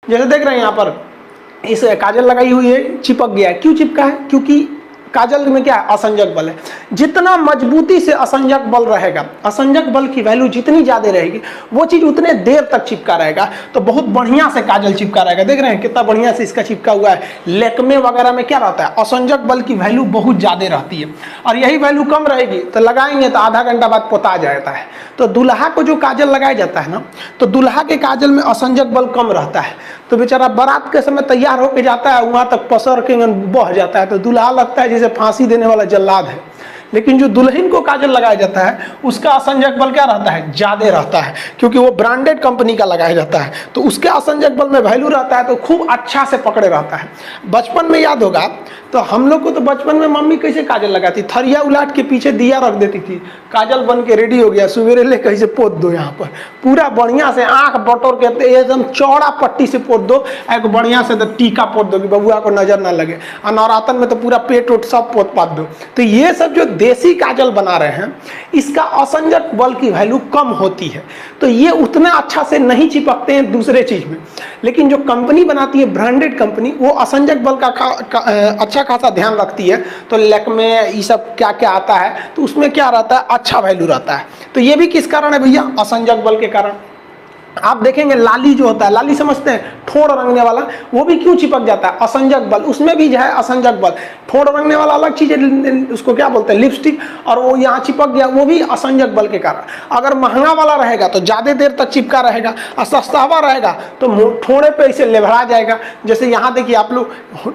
जैसे देख रहे हैं यहाँ पर इस काजल लगाई हुई है, चिपक गया है। क्यों चिपका है? क्योंकि काजल में क्या है? असंजक बल है। जितना मजबूती से असंजक बल रहेगा, असंजक बल की वैल्यू जितनी ज्यादा रहेगी, वो चीज उतने देर तक चिपका रहेगा। तो बहुत बढ़िया से काजल चिपका रहेगा। देख रहे हैं कितना बढ़िया से इसका चिपका हुआ है। लैक्मे वगैरह में क्या रहता है? असंजक बल की वैल्यू बहुत ज्यादा रहती है, और यही वैल्यू कम रहेगी तो लगाएंगे तो आधा घंटा बाद पोता जाता है। तो दूल्हा को जो काजल लगाया जाता है ना, तो दूल्हा के काजल में असंजक बल कम रहता है, तो बेचारा बारात के समय तैयार होकर जाता है, वहां तक पसर के बह जाता है, तो दूल्हा लगता है जैसे फांसी देने वाला जल्लाद है। लेकिन जो दुल्हन को काजल लगाया जाता है उसका असंजक बल क्या रहता है? ज्यादा रहता है, क्योंकि वो ब्रांडेड कंपनी का लगाया जाता है, तो उसके असंजक बल में वैल्यू रहता है, तो खूब अच्छा से पकड़े रहता है। बचपन में याद होगा तो हम लोग को तो बचपन में मम्मी कैसे काजल लगाती? थरिया उलाट के पीछे दिया रख देती थी, काजल बन के रेडी हो गया, सवेरे ले कैसे पोत दो, यहाँ पर पूरा बढ़िया से आंख बटोर के एकदम चौड़ा पट्टी से पोत दो, एक बढ़िया से टीका पोत दो कि बबुआ को नजर ना लगे, और नवरातन में तो पूरा पेट उट सब पोत पात दो। तो ये सब जो देसी काजल बना रहे हैं, इसका असंजक बल की वैल्यू कम होती है, तो ये उतना अच्छा से नहीं चिपकते हैं दूसरे चीज में। लेकिन जो कंपनी बनाती है, ब्रांडेड कंपनी, वो असंजक बल का अच्छा खासा ध्यान रखती है। तो लैक्मे ये सब क्या क्या आता है, तो उसमें क्या रहता है? अच्छा वैल्यू रहता है। तो ये भी किस कारण है भैया? असंजक बल के कारण। आप देखेंगे लाली जो होता है, लाली समझते हैं, ठोड़ रंगने वाला, वो भी क्यों चिपक जाता है? असंजक बल, उसमें भी जो है असंजक बल। ठोड़ रंगने वाला अलग चीज है, उसको क्या बोलते हैं? लिपस्टिक, और वो यहाँ चिपक गया, वो भी असंजक बल के कारण। अगर महंगा वाला रहेगा तो ज्यादा देर तक चिपका रहेगा, और सस्ता वाला रहेगा तो ठोड़े पे इसे लेभरा जाएगा। जैसे यहाँ देखिए आप लोग,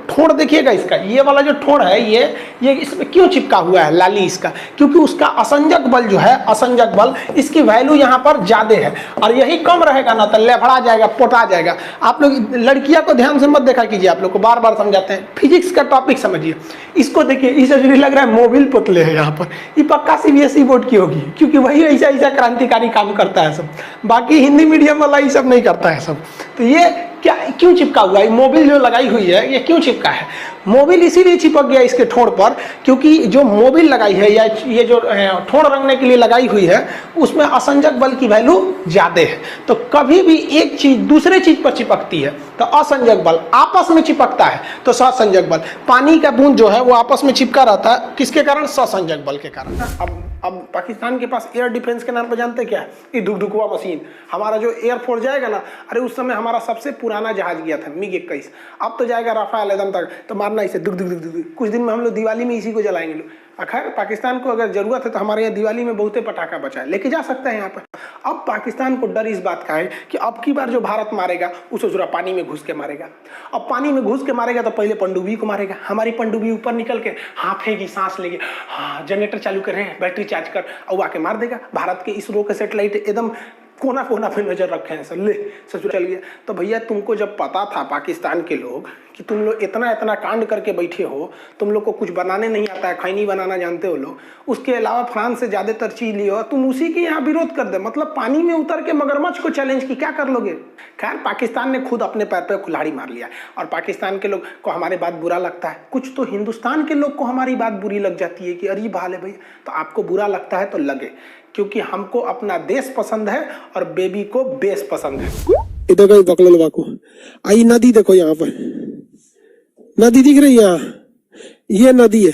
ठोड़ देखिएगा इसका, ये वाला जो ठोड़ है, ये इसमें क्यों चिपका हुआ है लाली इसका? क्योंकि उसका असंजक बल जो है, असंजक बल, इसकी वैल्यू यहाँ पर ज्यादा है, और यही कम रहेगा ना तो लेफड़ा जाएगा, पोटा जाएगा। आप लोग लड़कियां को ध्यान से मत देखा कीजिए, आप लोग को बार बार समझाते हैं। फिजिक्स का टॉपिक समझिए, इसको देखिए, इसे लग रहा है मोबिल पुतले है यहाँ पर, ये पक्का सीबीएसई बोर्ड की होगी, क्योंकि वही ऐसा ऐसा क्रांतिकारी काम करता है सब, बाकी हिंदी मीडियम वाला ये सब नहीं करता है सब। तो ये क्या क्यों चिपका हुआ है? मोबिल जो लगाई हुई है, ये क्यों चिपका है? मोबिल इसीलिए चिपक गया इसके ठोड़ पर, क्योंकि जो मोबिल लगाई है, या ये जो ठोड़ रंगने के लिए लगाई हुई है, उसमें असंजक बल की वैल्यू ज्यादा है। तो कभी भी एक चीज दूसरे चीज पर चिपकती है तो असंजक बल, आपस में चिपकता है तो ससंजक बल। पानी का बूंद जो है वो आपस में चिपका रहता है, किसके कारण? ससंजक बल के कारण। अब पाकिस्तान के पास एयर डिफेंस के नाम पर जानते क्या है? ये धुकधुकवा मशीन। हमारा जो एयरफोर्स जाएगा ना, अरे उस समय हमारा सबसे पुराना जहाज गया था MiG 21, अब तो जाएगा राफेल एकदम तक, तो मारना इसे दुक दुक दुक दुक। कुछ दिन में हम लोग दिवाली में इसी को जलाएंगे लोग। खैर पाकिस्तान को अगर जरूरत है तो हमारे यहाँ दिवाली में बहुते पटाखा बचा है, लेके जा सकता है यहाँ पर। अब पाकिस्तान को डर इस बात का है कि अब की बार जो भारत मारेगा उसे जरा पानी में घुस के मारेगा। अब पानी में घुस के मारेगा तो पहले पनडुब्बी को मारेगा। हमारी पनडुब्बी ऊपर निकल के हाफेगी, सांस लेगी, हाँ जनरेटर चालू कर रहे हैं, बैटरी चार्ज कर, और आके मार देगा। भारत के इसरो के सेटेलाइट एकदम कोना कोना पे नजर रखे हैं सर, ले ससुर चल गया। तो भैया तुमको जब पता था पाकिस्तान के लोग कि तुम लोग इतना इतना कांड करके बैठे हो, तुम लोग को कुछ बनाने नहीं आता है, खैनी बनाना जानते हो लोग, उसके अलावा फ्रांस से ज्यादातर चीज लियो, तुम उसी के यहाँ विरोध कर दे। मतलब पानी में उतर के मगरमच्छ को चैलेंज की, क्या कर लोगे? खैर पाकिस्तान ने खुद अपने पैर पे कुल्हाड़ी मार लिया, और पाकिस्तान के लोग को हमारी बात बुरा लगता है। कुछ तो हिंदुस्तान के लोग को हमारी बात बुरी लग जाती है कि अरे भाल है भैया, तो आपको बुरा लगता है तो लगे, क्योंकि हमको अपना देश पसंद है और बेबी को बेस पसंद है। इधर गई बकलवा को आई नदी देखो, यहाँ पर नदी दिख रही है, यहाँ ये नदी है,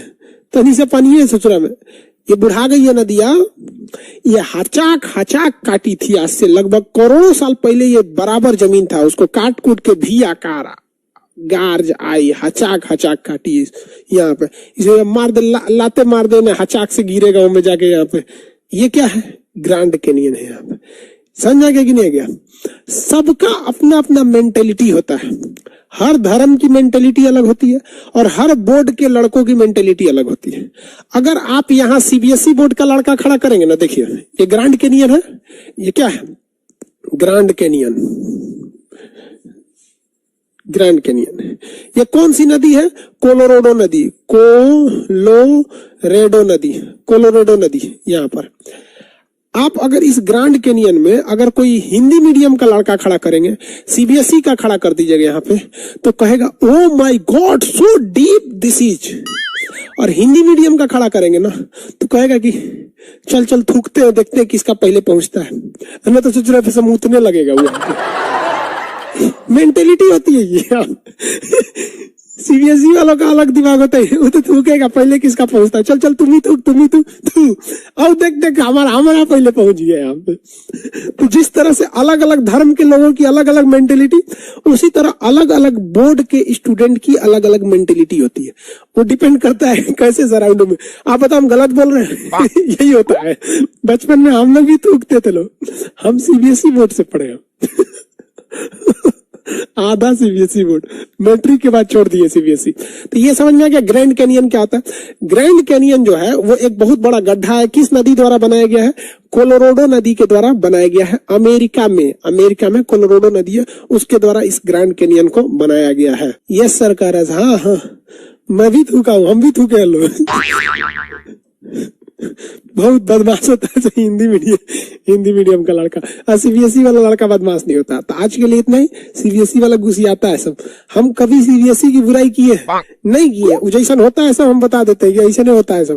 तनी से पानी है ससुरा में, ये बुढ़ा गई है नदिया। ये हचाक हचाक काटी थी आज से लगभग करोड़ों साल पहले, ये बराबर जमीन था, उसको काट कूट के भी आकार गार्ज आई, हचाक हचाक काटी यहाँ पे, इसे मार दे, लाते मार देने, हचाक से गिरेगा वो में जाके। यहाँ पे ये क्या है? ग्रैंड कैनियन है। यहाँ पे समझा गया कि नहीं गया? सबका अपना अपना मेंटेलिटी होता है, हर धर्म की मेंटेलिटी अलग होती है, और हर बोर्ड के लड़कों की मेंटेलिटी अलग होती है। अगर आप यहाँ सीबीएसई बोर्ड का लड़का खड़ा करेंगे ना, देखिए ये ग्रैंड कैनियन है, ये क्या है? Grand canyon, grand canyon. ये कौन सी नदी है? कोलोराडो नदी, कोलोरेडो नदी, कोलोराडो नदी। यहाँ पर आप अगर इस ग्रैंड कैनियन में अगर कोई हिंदी मीडियम का लड़का खड़ा करेंगे, सीबीएसई का खड़ा कर दीजिएगा यहाँ पे, तो कहेगा oh my God so deep this is. और हिंदी मीडियम का खड़ा करेंगे ना तो कहेगा कि चल चल थूकते हैं, देखते हैं किसका पहले पहुंचता है। मैं तो सोच रहा फिर समूतने लगेगा वो। मेंटेलिटी होती है ये। सीबीएसई वालों का अलग दिमाग होता है, वो तो थूकेगा पहले किसका पहुंचता है, चल चल तुम ही थूक तू, अब देख हमारा पहले पहुंच गया यहाँ पे। तो जिस तरह से अलग अलग धर्म के लोगों की अलग अलग मेंटेलिटी, उसी तरह अलग अलग बोर्ड के स्टूडेंट की अलग अलग मेंटेलिटी होती है। वो डिपेंड करता है कैसे सराउंड में। आप बताओ हम गलत बोल रहे हैं? यही होता है। बचपन में हम लोग भी थूकते थे लोग, हम सीबीएसई बोर्ड से पढ़े हैं। आधा सीबीएसई बोर्ड, मैट्रिक के बाद छोड़ दिए सीबीएसई। तो ये समझ में आ गया ग्रैंड कैनियन क्या होता है। ग्रैंड कैनियन जो है वो एक बहुत बड़ा गड्ढा है। किस नदी द्वारा बनाया गया है? कोलोराडो नदी के द्वारा बनाया गया है। अमेरिका में कोलोराडो नदी है, उसके द्वारा इस ग्रैंड कैनियन को बनाया गया है। यस सरकार, हाँ मैं भी थूका हूं, हम भी थूके लोग। बहुत बदमाश होता है हिंदी मीडियम का लड़का। सीबीएसई वाला लड़का बदमाश नहीं होता। तो आज के लिए इतना ही। सीबीएसई वाला घुसियाता है सब। हम कभी सीबीएसई की बुराई किए नहीं किए, जैसा होता है सब हम बता देते हैं कि ऐसे नहीं होता है सब।